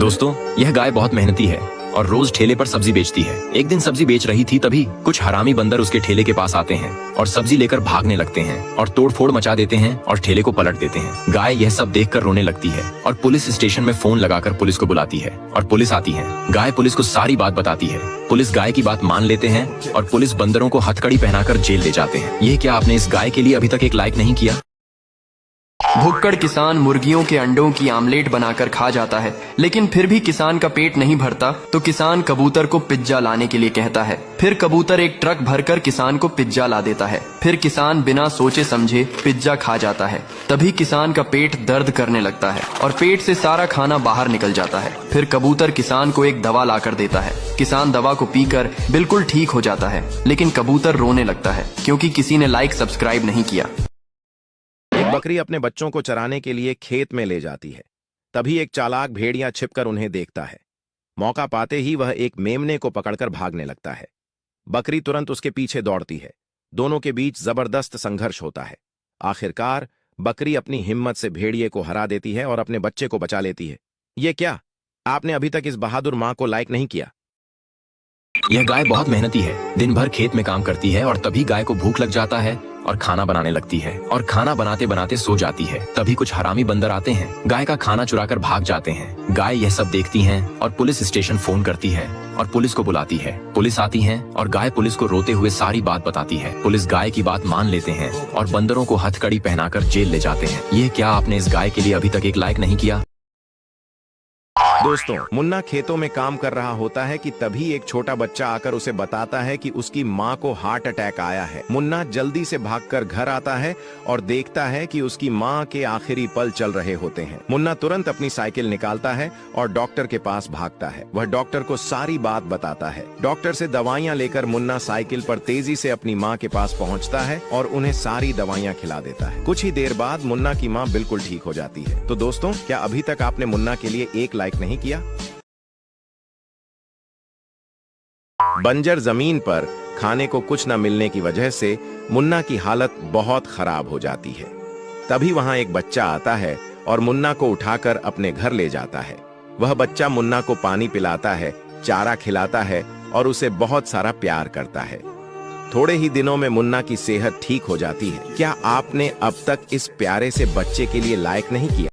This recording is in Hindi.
दोस्तों, यह गाय बहुत मेहनती है और रोज ठेले पर सब्जी बेचती है। एक दिन सब्जी बेच रही थी, तभी कुछ हरामी बंदर उसके ठेले के पास आते हैं और सब्जी लेकर भागने लगते हैं और तोड़फोड़ मचा देते हैं और ठेले को पलट देते हैं। गाय यह सब देखकर रोने लगती है और पुलिस स्टेशन में फोन लगाकर पुलिस को बुलाती है और पुलिस आती है। गाय पुलिस को सारी बात बताती है। पुलिस गाय की बात मान लेते हैं और पुलिस बंदरों को हथकड़ी पहनाकर जेल ले जाते हैं। ये क्या आपने इस गाय के लिए अभी तक एक लाइक नहीं किया? भुक्कड़ किसान मुर्गियों के अंडों की आमलेट बनाकर खा जाता है, लेकिन फिर भी किसान का पेट नहीं भरता तो किसान कबूतर को पिज्जा लाने के लिए कहता है। फिर कबूतर एक ट्रक भरकर किसान को पिज्जा ला देता है। फिर किसान बिना सोचे समझे पिज्जा खा जाता है। तभी किसान का पेट दर्द करने लगता है और पेट से सारा खाना बाहर निकल जाता है। फिर कबूतर किसान को एक दवा लाकर देता है। किसान दवा को पीकर बिल्कुल ठीक हो जाता है, लेकिन कबूतर रोने लगता है क्योंकि किसी ने लाइक सब्सक्राइब नहीं किया। बकरी अपने बच्चों को चराने के लिए खेत में ले जाती है। तभी एक चालाक भेड़िया छिपकर उन्हें देखता है। मौका पाते ही वह एक मेमने को पकड़कर भागने लगता है। बकरी तुरंत उसके पीछे दौड़ती है। दोनों के बीच जबरदस्त संघर्ष होता है। आखिरकार बकरी अपनी हिम्मत से भेड़िए को हरा देती है और अपने बच्चे को बचा लेती है। ये क्या, आपने अभी तक इस बहादुर मां को लाइक नहीं किया? यह गाय बहुत मेहनती है, दिन भर खेत में काम करती है और तभी गाय को भूख लग जाता है और खाना बनाने लगती है और खाना बनाते बनाते सो जाती है। तभी कुछ हरामी बंदर आते हैं, गाय का खाना चुराकर भाग जाते हैं। गाय यह सब देखती है और पुलिस स्टेशन फोन करती है और पुलिस को बुलाती है। पुलिस आती है और गाय पुलिस को रोते हुए सारी बात बताती है। पुलिस गाय की बात मान लेते हैं और बंदरों को हथकड़ी पहनाकर जेल ले जाते हैं। ये क्या आपने इस गाय के लिए अभी तक एक लाइक नहीं किया? दोस्तों, मुन्ना खेतों में काम कर रहा होता है कि तभी एक छोटा बच्चा आकर उसे बताता है कि उसकी मां को हार्ट अटैक आया है। मुन्ना जल्दी से भागकर घर आता है और देखता है कि उसकी मां के आखिरी पल चल रहे होते हैं। मुन्ना तुरंत अपनी साइकिल निकालता है और डॉक्टर के पास भागता है। वह डॉक्टर को सारी बात बताता है। डॉक्टर से दवाइयां लेकर मुन्ना साइकिल पर तेजी से अपनी मां के पास पहुंचता है और उन्हें सारी दवाइयां खिला देता है। कुछ ही देर बाद मुन्ना की मां बिल्कुल ठीक हो जाती है। तो दोस्तों, क्या अभी तक आपने मुन्ना के लिए एक लाइक नहीं किया? बंजर जमीन पर खाने को कुछ न मिलने की वजह से मुन्ना की हालत बहुत खराब हो जाती है। तभी वहां एक बच्चा आता है और मुन्ना को उठाकर अपने घर ले जाता है। वह बच्चा मुन्ना को पानी पिलाता है, चारा खिलाता है और उसे बहुत सारा प्यार करता है। थोड़े ही दिनों में मुन्ना की सेहत ठीक हो जाती है। क्या आपने अब तक इस प्यारे से बच्चे के लिए लाइक नहीं किया?